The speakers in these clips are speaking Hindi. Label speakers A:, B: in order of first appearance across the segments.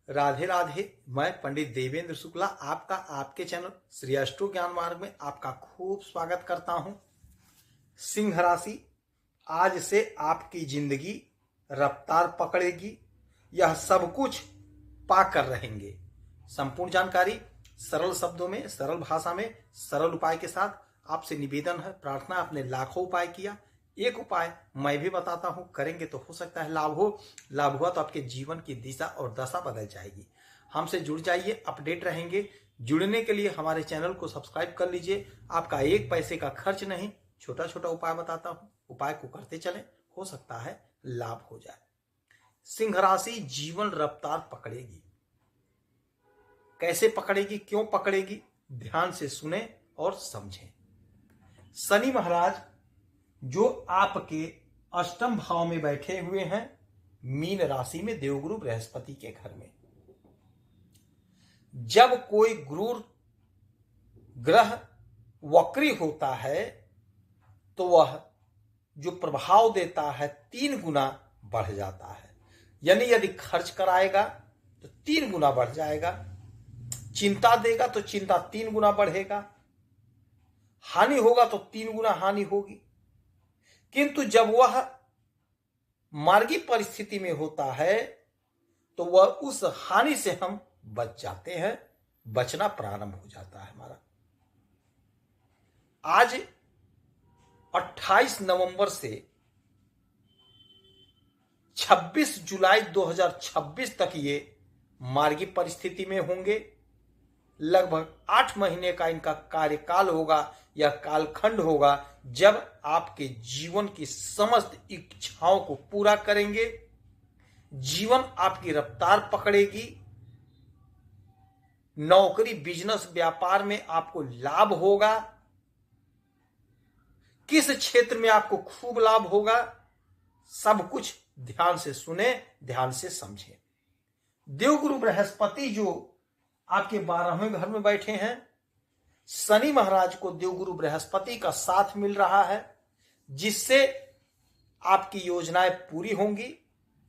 A: राधे राधे। मैं पंडित देवेंद्र शुक्ला आपका आपके चैनल श्री अष्टो ज्ञान मार्ग में आपका खूब स्वागत करता हूं। सिंह राशि, आज से आपकी जिंदगी रफ्तार पकड़ेगी। यह सब कुछ पाकर रहेंगे। संपूर्ण जानकारी सरल शब्दों में, सरल भाषा में, सरल उपाय के साथ आपसे निवेदन है, प्रार्थना। आपने लाखों उपाय किया, एक उपाय मैं भी बताता हूं, करेंगे तो हो सकता है लाभ हो। लाभ हुआ तो आपके जीवन की दिशा और दशा बदल जाएगी। हमसे जुड़ जाइए, अपडेट रहेंगे। जुड़ने के लिए हमारे चैनल को सब्सक्राइब कर लीजिए। आपका एक पैसे का खर्च नहीं, छोटा छोटा उपाय बताता हूं, उपाय को करते चलें, हो सकता है लाभ हो जाए। सिंह राशि, जीवन रफ्तार पकड़ेगी। कैसे पकड़ेगी, क्यों पकड़ेगी, ध्यान से सुने और समझें। शनि महाराज जो आपके अष्टम भाव में बैठे हुए हैं, मीन राशि में, देवगुरु बृहस्पति के घर में। जब कोई गुरु ग्रह वक्री होता है तो वह जो प्रभाव देता है 3 गुना बढ़ जाता है। यानी यदि खर्च कराएगा तो 3 गुना बढ़ जाएगा, चिंता देगा तो चिंता 3 गुना बढ़ेगा, हानि होगा तो 3 गुना हानि होगी। किंतु जब वह मार्गी परिस्थिति में होता है तो वह उस हानि से हम बच जाते हैं, बचना प्रारंभ हो जाता है हमारा। आज 28 नवंबर से 26 जुलाई 2026 तक ये मार्गी परिस्थिति में होंगे। लगभग 8 महीने का इनका कार्यकाल होगा या कालखंड होगा, जब आपके जीवन की समस्त इच्छाओं को पूरा करेंगे। जीवन आपकी रफ्तार पकड़ेगी। नौकरी, बिजनेस, व्यापार में आपको लाभ होगा। किस क्षेत्र में आपको खूब लाभ होगा, सब कुछ ध्यान से सुने, ध्यान से समझें। देवगुरु बृहस्पति जो आपके 12वें घर में बैठे हैं, शनि महाराज को देवगुरु बृहस्पति का साथ मिल रहा है, जिससे आपकी योजनाएं पूरी होंगी,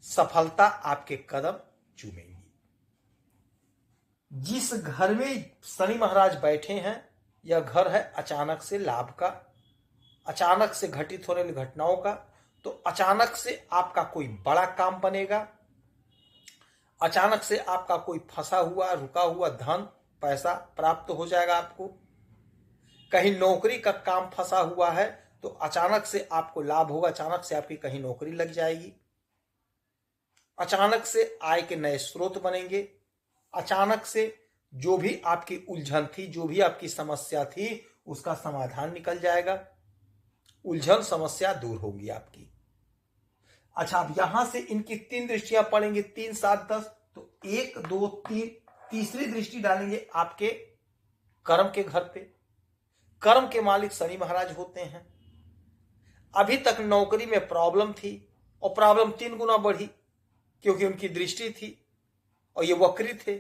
A: सफलता आपके कदम चूमेंगी। जिस घर में शनि महाराज बैठे हैं, यह घर है अचानक से लाभ का, अचानक से घटित होने वाली घटनाओं का। तो अचानक से आपका कोई बड़ा काम बनेगा, अचानक से आपका कोई फंसा हुआ, रुका हुआ धन, पैसा प्राप्त हो जाएगा आपको। कहीं नौकरी का काम फंसा हुआ है तो अचानक से आपको लाभ होगा, अचानक से आपकी कहीं नौकरी लग जाएगी, अचानक से आय के नए स्रोत बनेंगे, अचानक से जो भी आपकी उलझन थी, जो भी आपकी समस्या थी, उसका समाधान निकल जाएगा, उलझन समस्या दूर होगी आपकी। अच्छा, अब यहां से इनकी 3 दृष्टियां पड़ेंगी, 3, 7, 10, तो 1, 2, 3, तीसरी दृष्टि डालेंगे आपके कर्म के घर पे। कर्म के मालिक शनि महाराज होते हैं। अभी तक नौकरी में प्रॉब्लम थी और प्रॉब्लम 3 गुना बढ़ी, क्योंकि उनकी दृष्टि थी और ये वक्री थे।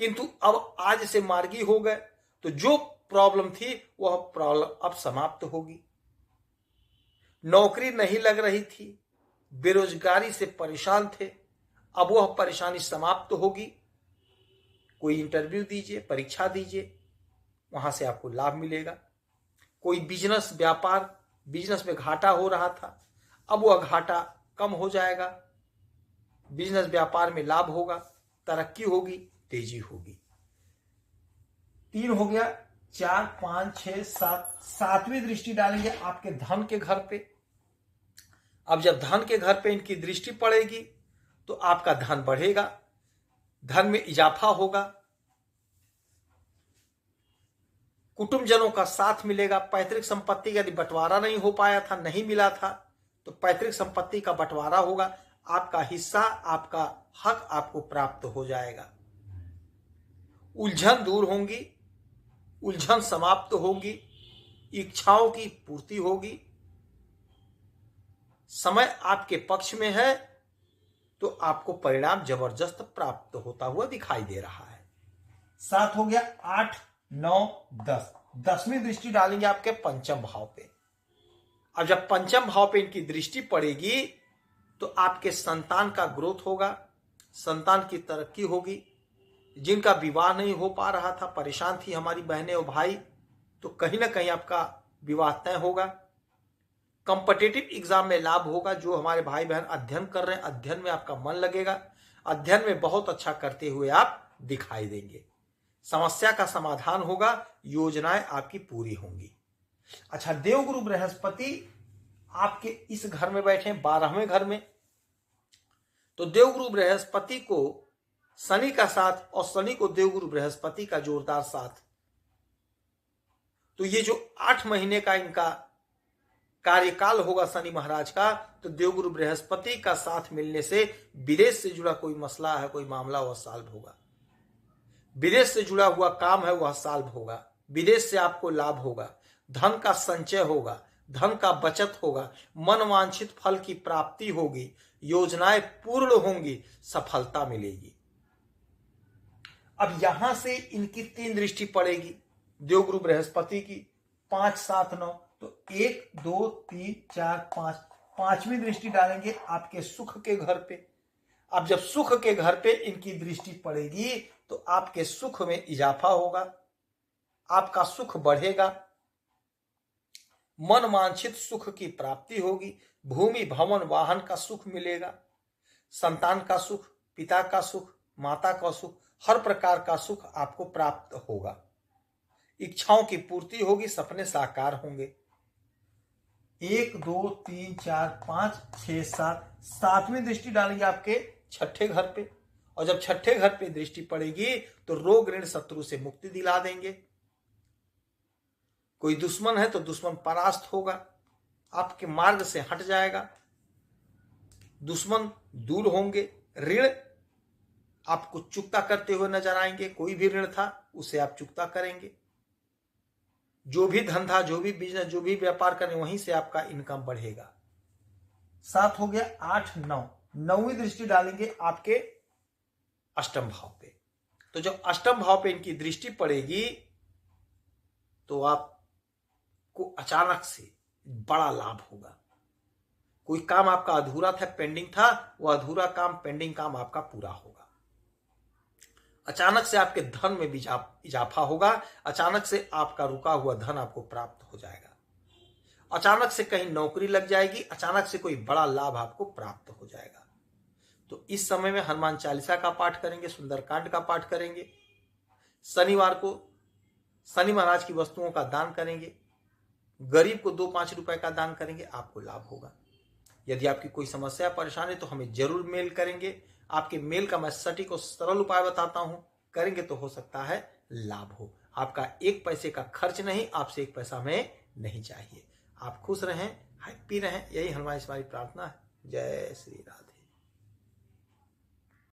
A: किंतु अब आज से मार्गी हो गए तो जो प्रॉब्लम थी वह प्रॉब्लम अब समाप्त होगी। नौकरी नहीं लग रही थी, बेरोजगारी से परेशान थे, अब वह परेशानी समाप्त होगी। कोई इंटरव्यू दीजिए, परीक्षा दीजिए, वहां से आपको लाभ मिलेगा। कोई बिजनेस, व्यापार, बिजनेस में घाटा हो रहा था, अब वह घाटा कम हो जाएगा, बिजनेस व्यापार में लाभ होगा, तरक्की होगी, तेजी होगी। 3 हो गया, 4, 5, 6, 7, 7वीं दृष्टि डालेंगे आपके धन के घर पे। अब जब धन के घर पे इनकी दृष्टि पड़ेगी तो आपका धन बढ़ेगा, धन में इजाफा होगा, कुटुंबजनों का साथ मिलेगा। पैतृक संपत्ति यदि बंटवारा नहीं हो पाया था, नहीं मिला था, तो पैतृक संपत्ति का बंटवारा होगा, आपका हिस्सा, आपका हक आपको प्राप्त हो जाएगा। उलझन दूर होंगी, उलझन समाप्त होगी, इच्छाओं की पूर्ति होगी। समय आपके पक्ष में है तो आपको परिणाम जबरदस्त प्राप्त होता हुआ दिखाई दे रहा है। 7 हो गया, 8, 9, 10, 10वीं दृष्टि डालेंगे आपके पंचम भाव पे। अब जब पंचम भाव पे इनकी दृष्टि पड़ेगी तो आपके संतान का ग्रोथ होगा, संतान की तरक्की होगी। जिनका विवाह नहीं हो पा रहा था, परेशान थी हमारी बहनें और भाई, तो कहीं ना कहीं आपका विवाह तय होगा। कॉम्पिटिटिव एग्जाम में लाभ होगा। जो हमारे भाई बहन अध्ययन कर रहे हैं, अध्ययन में आपका मन लगेगा। अध्ययन में बहुत अच्छा करते हुए आप दिखाई देंगे। समस्या का समाधान होगा। योजनाएं आपकी पूरी होंगी। अच्छा, देवगुरु बृहस्पति आपके इस घर में बैठे 12वें घर में, तो देवगुरु बृहस्पति को शनि का साथ और शनि को देवगुरु बृहस्पति का जोरदार साथ, तो ये जो 8 महीने का इनका कार्यकाल होगा शनि महाराज का, तो देवगुरु बृहस्पति का साथ मिलने से विदेश से जुड़ा कोई मसला है, कोई मामला, वह सॉल्व होगा। विदेश से जुड़ा हुआ काम है, वह सॉल्व होगा। विदेश से आपको लाभ होगा। धन का संचय होगा, धन का बचत होगा, मनवांछित फल की प्राप्ति होगी, योजनाएं पूर्ण होंगी, सफलता मिलेगी। अब यहां से इनकी 3 दृष्टि पड़ेगी देवगुरु बृहस्पति की, 5, 7, 9, तो 1, 2, 3, 4, 5, 5वीं दृष्टि डालेंगे आपके सुख के घर पे। अब जब सुख के घर पे इनकी दृष्टि पड़ेगी तो आपके सुख में इजाफा होगा, आपका सुख बढ़ेगा, मन वांछित सुख की प्राप्ति होगी, भूमि भवन वाहन का सुख मिलेगा, संतान का सुख, पिता का सुख, माता का सुख, हर प्रकार का सुख आपको प्राप्त होगा। इच्छाओं की पूर्ति होगी, सपने साकार होंगे। 1, 2, 3, 4, 5, 6, 7, 7वीं दृष्टि डालेंगे आपके 6ठे घर पे। और जब 6ठे घर पे दृष्टि पड़ेगी तो रोग ऋण शत्रु से मुक्ति दिला देंगे। कोई दुश्मन है तो दुश्मन परास्त होगा, आपके मार्ग से हट जाएगा, दुश्मन दूर होंगे, ऋण आपको चुकता करते हुए नजर आएंगे। कोई भी ऋण था उसे आप चुकता करेंगे। जो भी धंधा, जो भी बिजनेस, जो भी व्यापार करें, वहीं से आपका इनकम बढ़ेगा। 7 हो गया, 8, 9, 9वीं दृष्टि डालेंगे आपके अष्टम भाव पे। तो जब अष्टम भाव पे इनकी दृष्टि पड़ेगी तो आपको अचानक से बड़ा लाभ होगा। कोई काम आपका अधूरा था, पेंडिंग था, वह अधूरा काम, पेंडिंग काम आपका पूरा होगा। अचानक से आपके धन में भी इजाफा होगा। अचानक से आपका रुका हुआ धन आपको प्राप्त हो जाएगा। अचानक से कहीं नौकरी लग जाएगी। अचानक से कोई बड़ा लाभ आपको प्राप्त हो जाएगा। तो इस समय में हनुमान चालीसा का पाठ करेंगे, सुंदरकांड का पाठ करेंगे। शनिवार को शनि महाराज की वस्तुओं का दान करेंगे। गरीब को 2-5 रुपए का दान करेंगे, आपको लाभ होगा। यदि आपकी कोई समस्या परेशानी तो हमें जरूर मेल करेंगे। आपके मेल का मैं सटीक और सरल उपाय बताता हूं, करेंगे तो हो सकता है लाभ हो। आपका 1 पैसे का खर्च नहीं, आपसे 1 पैसा हमें नहीं चाहिए। आप खुश रहें, हैप्पी रहें, यही हमारी प्रार्थना है। जय श्री राधे।